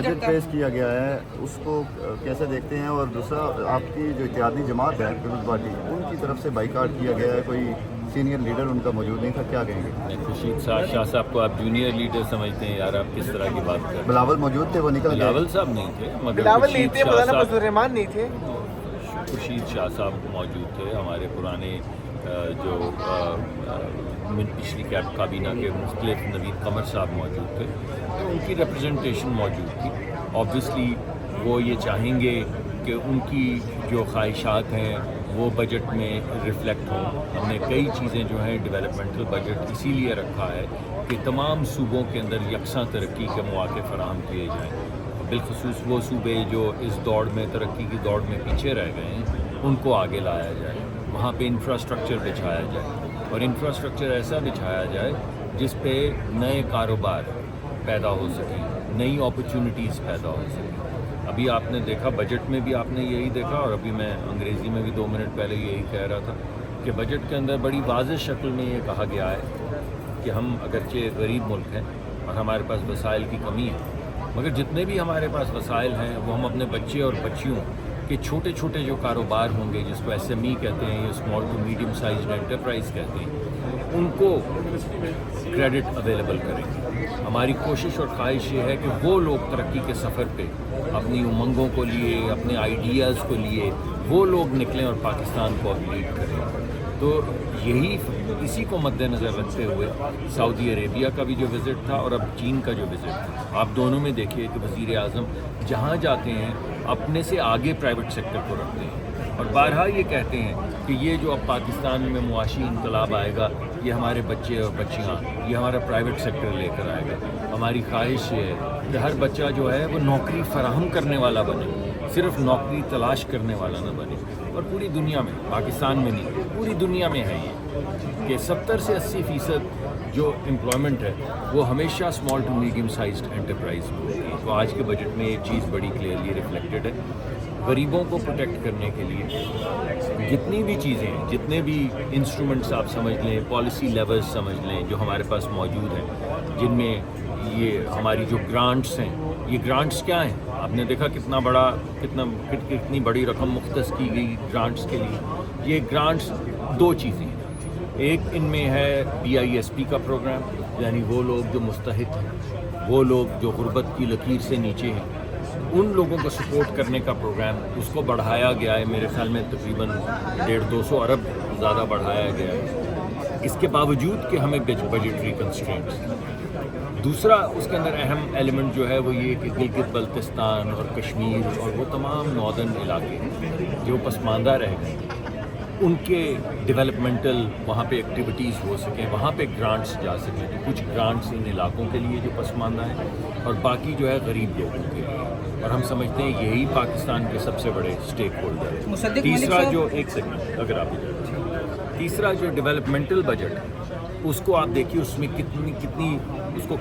Budget پیش کیا گیا ہے اس کو کیسے دیکھتے ہیں؟ اور دوسرا آپ کی جو اتحادی جماعت ہے پیپلز پارٹی ان کی طرف سے بائیکاٹ کیا گیا ہے، کوئی سینئر لیڈر ان کا موجود نہیں تھا، کیا کہیں گے؟ خورشید شاہ صاحب کو آپ جونیئر لیڈر سمجھتے ہیں یار؟ آپ کس طرح کی بات کر رہے ہیں؟ بلاول موجود تھے، وہ نکل گئے۔ بلاول صاحب نہیں تھے، مگر بلاول نہیں تھے، مولانا فضل الرحمان نہیں تھے، خورشید شاہ صاحب موجود تھے، ہمارے پرانے جو پچھلی کابینہ کے مختلف نوید قمر صاحب موجود تھے، تو ان کی ریپرزنٹیشن موجود تھی۔ آبویسلی وہ یہ چاہیں گے کہ ان کی جو خواہشات ہیں وہ بجٹ میں ریفلیکٹ ہوں۔ ہم نے کئی چیزیں جو ہیں ڈیولپمنٹل بجٹ اسی لیے رکھا ہے کہ تمام صوبوں کے اندر یکساں ترقی کے مواقع فراہم کیے جائیں، بالخصوص وہ صوبے جو اس دوڑ میں ترقی کی دوڑ میں پیچھے رہ گئے ہیں ان کو آگے لایا جائے، وہاں پہ انفراسٹرکچر بچھایا جائے، اور انفراسٹرکچر ایسا بچھایا جائے جس پہ نئے کاروبار پیدا ہو سکیں، نئی اپرچونٹیز پیدا ہو سکیں۔ ابھی آپ نے دیکھا بجٹ میں بھی، آپ نے یہی دیکھا، اور ابھی میں انگریزی میں بھی 2 منٹ پہلے یہی کہہ رہا تھا کہ بجٹ کے اندر بڑی واضح شکل میں یہ کہا گیا ہے کہ ہم اگرچہ غریب ملک ہیں اور ہمارے پاس وسائل کی کمی ہے، مگر جتنے بھی ہمارے پاس وسائل ہیں وہ ہم اپنے بچے اور بچیوں کے چھوٹے چھوٹے جو کاروبار ہوں گے، جس کو SME کہتے ہیں یا small to medium sized enterprise کہتے ہیں، ان کو کریڈٹ اویلیبل کریں گے۔ ہماری کوشش اور خواہش یہ ہے کہ وہ لوگ ترقی کے سفر پہ اپنی امنگوں کو لیے، اپنے آئیڈیاز کو لیے وہ لوگ نکلیں اور پاکستان کو لیڈ کریں۔ تو یہی اسی کو مد نظر رکھتے ہوئے سعودی عربیہ کا بھی جو وزٹ تھا اور اب چین کا جو وزٹ تھا، آپ دونوں میں دیکھیے کہ وزیر اعظم جہاں جاتے ہیں اپنے سے آگے پرائیویٹ سیکٹر کو رکھتے ہیں، اور بارہا یہ کہتے ہیں کہ یہ جو اب پاکستان میں معاشی انقلاب آئے گا یہ ہمارے بچے اور بچیاں، یہ ہمارا پرائیویٹ سیکٹر لے کر آئے گا۔ ہماری خواہش یہ ہے کہ ہر بچہ جو ہے وہ نوکری فراہم کرنے والا بنے، صرف نوکری تلاش کرنے والا نہ بنے۔ اور پوری دنیا میں، پاکستان میں نہیں، پوری دنیا میں ہے یہ کہ 70 سے 80% جو امپلائمنٹ ہے وہ ہمیشہ small to medium sized enterprise میں ہوتی ہے۔ تو آج کے بجٹ میں یہ چیز بڑی کلیئرلی ریفلیکٹڈ ہے۔ غریبوں کو پروٹیکٹ کرنے کے لیے جتنی بھی چیزیں ہیں، جتنے بھی انسٹرومنٹس آپ سمجھ لیں، پالیسی لیولز سمجھ لیں جو ہمارے پاس موجود ہیں، جن میں یہ ہماری جو گرانٹس ہیں، یہ گرانٹس کیا ہیں؟ آپ نے دیکھا کتنی بڑی رقم مختص کی گئی گرانٹس کے لیے۔ یہ گرانٹس 2 چیزیں ہیں، ایک ان میں ہے BISP کا پروگرام، یعنی وہ لوگ جو مستحق ہیں، وہ لوگ جو غربت کی لکیر سے نیچے ہیں، ان لوگوں کو سپورٹ کرنے کا پروگرام، اس کو بڑھایا گیا ہے، میرے خیال میں تقریباً 150-200 ارب زیادہ بڑھایا گیا ہے، اس کے باوجود کہ ہمیں بجٹری کنسٹرینٹس۔ دوسرا اس کے اندر اہم ایلیمنٹ جو ہے وہ یہ کہ گلگت بلتستان اور کشمیر اور وہ تمام ناردرن علاقے جو پسماندہ رہ گئے، ان کے ڈیولپمنٹل وہاں پہ ایکٹیویٹیز ہو سکیں، وہاں پہ گرانٹس جا سکیں۔ تو کچھ گرانٹس ان علاقوں کے لیے جو پسماندہ ہیں اور باقی جو ہے غریب لوگوں کے لیے، اور ہم سمجھتے ہیں یہی پاکستان کے سب سے بڑے اسٹیک ہولڈر ہیں۔ تیسرا جو ایک سیکنڈ اگر آپ تیسرا جو ڈیولپمنٹل بجٹ ہے اس کو آپ دیکھیے، اس میں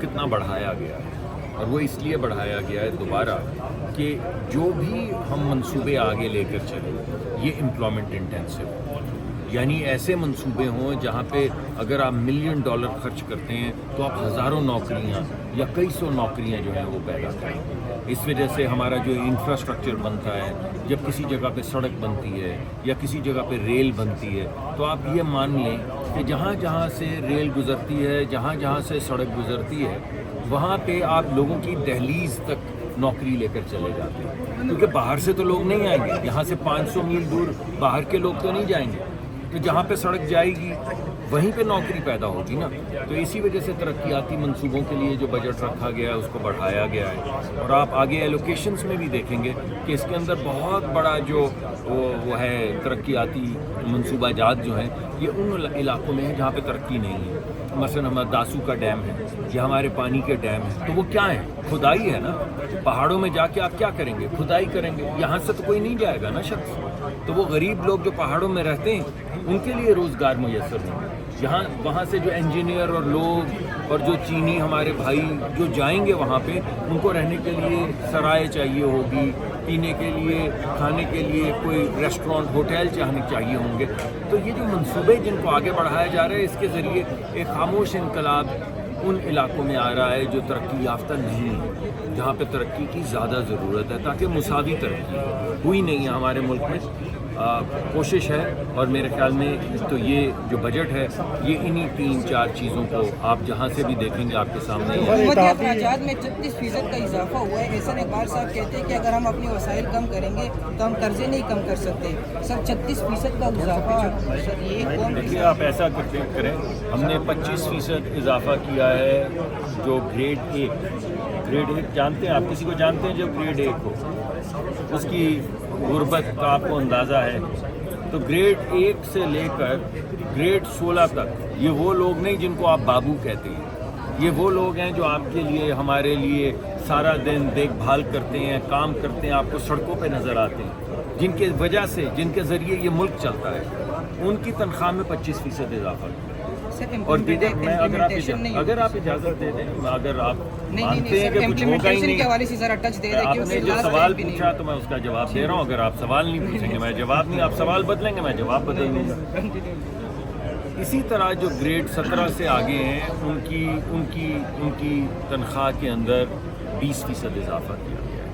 کتنا بڑھایا گیا ہے، اور وہ اس لیے بڑھایا گیا ہے دوبارہ کہ جو بھی ہم منصوبے آگے لے کر چلیں یہ امپلائمنٹ انٹینسو، یعنی ایسے منصوبے ہوں جہاں پہ اگر آپ $1 ملین خرچ کرتے ہیں تو آپ ہزاروں نوکریاں یا کئی سو نوکریاں جو ہیں وہ پیدا کریں۔ اس وجہ سے ہمارا جو انفراسٹرکچر بنتا ہے، جب کسی جگہ پہ سڑک بنتی ہے یا کسی جگہ پہ ریل بنتی ہے، تو آپ یہ مان لیں کہ جہاں جہاں سے ریل گزرتی ہے، جہاں جہاں سے سڑک گزرتی ہے، وہاں پہ آپ لوگوں کی دہلیز تک نوکری لے کر چلے جاتے ہیں، کیونکہ باہر سے تو لوگ نہیں آئیں گے، یہاں سے 500 میل دور باہر کے لوگ تو نہیں جائیں گے، تو جہاں پہ سڑک جائے گی وہیں پہ نوکری پیدا ہوگی نا۔ تو اسی وجہ سے ترقیاتی منصوبوں کے لیے جو بجٹ رکھا گیا ہے اس کو بڑھایا گیا ہے، اور آپ آگے ایلوکیشنز میں بھی دیکھیں گے کہ اس کے اندر بہت بڑا جو وہ ہے ترقیاتی منصوبہ جات جو ہیں یہ ان علاقوں میں ہیں جہاں پہ ترقی نہیں ہے۔ مثلا ہمارا داسو کا ڈیم ہے یا ہمارے پانی کے ڈیم ہیں، تو وہ کیا ہیں؟ کھدائی ہے نا۔ پہاڑوں میں جا کے آپ کیا کریں گے؟ کھدائی کریں گے، یہاں سے تو کوئی نہیں جائے گا نا شخص، تو وہ غریب لوگ جو پہاڑوں میں رہتے ہیں ان کے لیے روزگار میسر ہوں، وہاں سے جو انجینئر اور لوگ اور جو چینی ہمارے بھائی جو جائیں گے وہاں پہ، ان کو رہنے کے لیے سرائے چاہیے ہوگی، پینے کے لیے، کھانے کے لیے کوئی ریسٹورانٹ، ہوٹل چاہیے ہوں گے۔ تو یہ جو منصوبے جن کو آگے بڑھایا جا رہا ہے، اس کے ذریعے ایک خاموش انقلاب ان علاقوں میں آ رہا ہے جو ترقی یافتہ نہیں ہے۔ جہاں پہ ترقی کی زیادہ ضرورت ہے تاکہ مساوی ترقی ہوئی نہیں ہے ہمارے ملک میں. کوشش ہے اور میرے خیال میں تو یہ جو بجٹ ہے یہ انہی 3-4 چیزوں کو آپ جہاں سے بھی دیکھیں گے آپ کے سامنے ہے. حکومتی اخراجات میں 36% کا اضافہ ہوا ہے. احسان اقبال صاحب کہتے ہیں کہ اگر ہم اپنے وسائل کم کریں گے تو ہم قرضے نہیں کم کر سکتے. سر 36% کا اضافہ سر یہ کون دیکھیے آپ ایسا کریں, ہم نے 25% اضافہ کیا ہے جو گریڈ 1 جانتے ہیں آپ, کسی کو جانتے ہیں جو گریڈ 1 ہو, اس کی غربت کا آپ کو اندازہ ہے. تو گریڈ 1 سے لے کر گریڈ 16 تک یہ وہ لوگ نہیں جن کو آپ بابو کہتے ہیں, یہ وہ لوگ ہیں جو آپ کے لیے ہمارے لیے سارا دن دیکھ بھال کرتے ہیں, کام کرتے ہیں, آپ کو سڑکوں پہ نظر آتے ہیں, جن کے وجہ سے جن کے ذریعے یہ ملک چلتا ہے, ان کی تنخواہ میں 25% اضافہ کیا. اور دیگر میں اگر آپ اجازت دے دیں, اگر آپ مانتے ہیں کہ کچھ ہوگا ہی نہیں, آپ نے جو سوال پوچھا تو میں اس کا جواب دے رہا ہوں. اگر آپ سوال نہیں پوچھیں گے میں جواب نہیں, آپ سوال بدلیں گے میں جواب بدل دوں گا. اسی طرح جو گریڈ 17 سے آگے ہیں ان کی تنخواہ کے اندر 20% اضافہ کیا گیا ہے.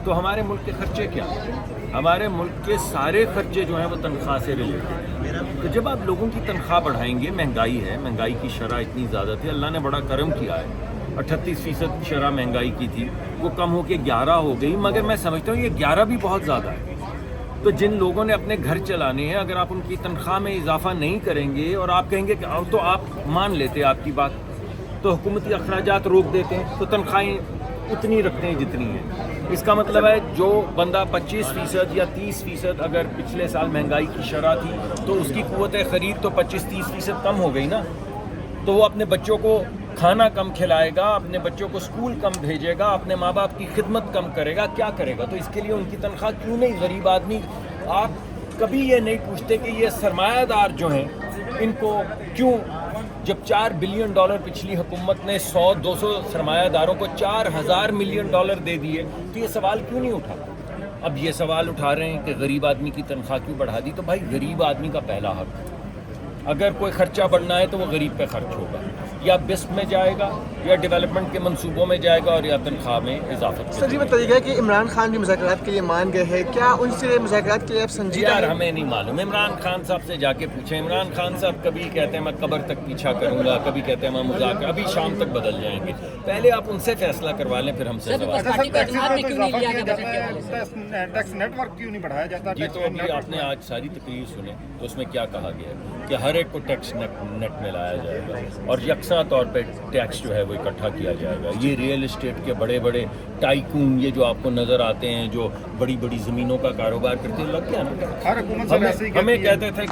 تو ہمارے ملک کے خرچے کیا ہیں؟ ہمارے ملک کے سارے خرچے جو ہیں وہ تنخواہ سے ریلیٹڈ ہیں. تو جب آپ لوگوں کی تنخواہ بڑھائیں گے, مہنگائی ہے, مہنگائی کی شرح اتنی زیادہ تھی, اللہ نے بڑا کرم کیا ہے, 38% شرح مہنگائی کی تھی, وہ کم ہو کے 11 ہو گئی, مگر میں سمجھتا ہوں یہ 11 بھی بہت زیادہ ہے. تو جن لوگوں نے اپنے گھر چلانے ہیں, اگر آپ ان کی تنخواہ میں اضافہ نہیں کریں گے اور آپ کہیں گے کہ تو آپ مان لیتے آپ کی بات, تو حکومتی اخراجات روک دیتے ہیں, تو تنخواہیں اتنی رکھتے ہیں جتنی ہیں. اس کا مطلب ہے جو بندہ 25% یا 30% اگر پچھلے سال مہنگائی کی شرح تھی تو اس کی قوت خرید تو 25-30% کم ہو گئی نا. تو وہ اپنے بچوں کو کھانا کم کھلائے گا, اپنے بچوں کو اسکول کم بھیجے گا, اپنے ماں باپ کی خدمت کم کرے گا, کیا کرے گا؟ تو اس کے لیے ان کی تنخواہ کیوں نہیں, غریب آدمی, آپ کبھی یہ نہیں پوچھتے کہ یہ سرمایہ دار جو ہیں ان کو کیوں, جب $4 بلین پچھلی حکومت نے 100-200 سرمایہ داروں کو $4,000 ملین دے دیے, تو یہ سوال کیوں نہیں اٹھا؟ اب یہ سوال اٹھا رہے ہیں کہ غریب آدمی کی تنخواہ کیوں بڑھا دی. تو بھائی غریب آدمی کا پہلا حق, اگر کوئی خرچہ بڑھنا ہے تو وہ غریب پہ خرچ ہوگا, یا بسٹ میں جائے گا یا ڈیولپمنٹ کے منصوبوں میں جائے گا, اور یا تنخواہ میں اضافہ. سر جی بتائیے گا کہ عمران خان بھی مذاکرات کے لیے مان گئے ہیں, کیا ان سے مذاکرات کے لیے آپ سنجیدہ یار ہیں؟ ہمیں نہیں معلوم, عمران خان صاحب سے جا کے پوچھیں. عمران خان صاحب کبھی کہتے ہیں میں قبر تک پیچھا کروں گا, کبھی کہتے ہیں میں مذاکرہ, ابھی شام تک بدل جائیں گے. پہلے آپ ان سے فیصلہ کروا لیں, پھر ہم سے سوال. ٹیکس نیٹ ورک کیوں نہیں بڑھایا جاتا؟ جی تو ابھی آپ نے آج ساری تقریر سنیں تو اس میں کیا کہا گیا ہے کہ ہر ایک کو ٹیکس نیٹ میں لایا جائے گا اور یکساں طور پہ ٹیکس جو ہے وہ اکٹھا کیا جائے گا. یہ ریئل اسٹیٹ کے بڑے بڑے ٹائکون یہ جو آپ کو نظر آتے ہیں جو بڑی بڑی زمینوں کا کاروبار کرتے ہیں, لگ گیا نا. ہر حکومت سے ہمیں کہتے تھے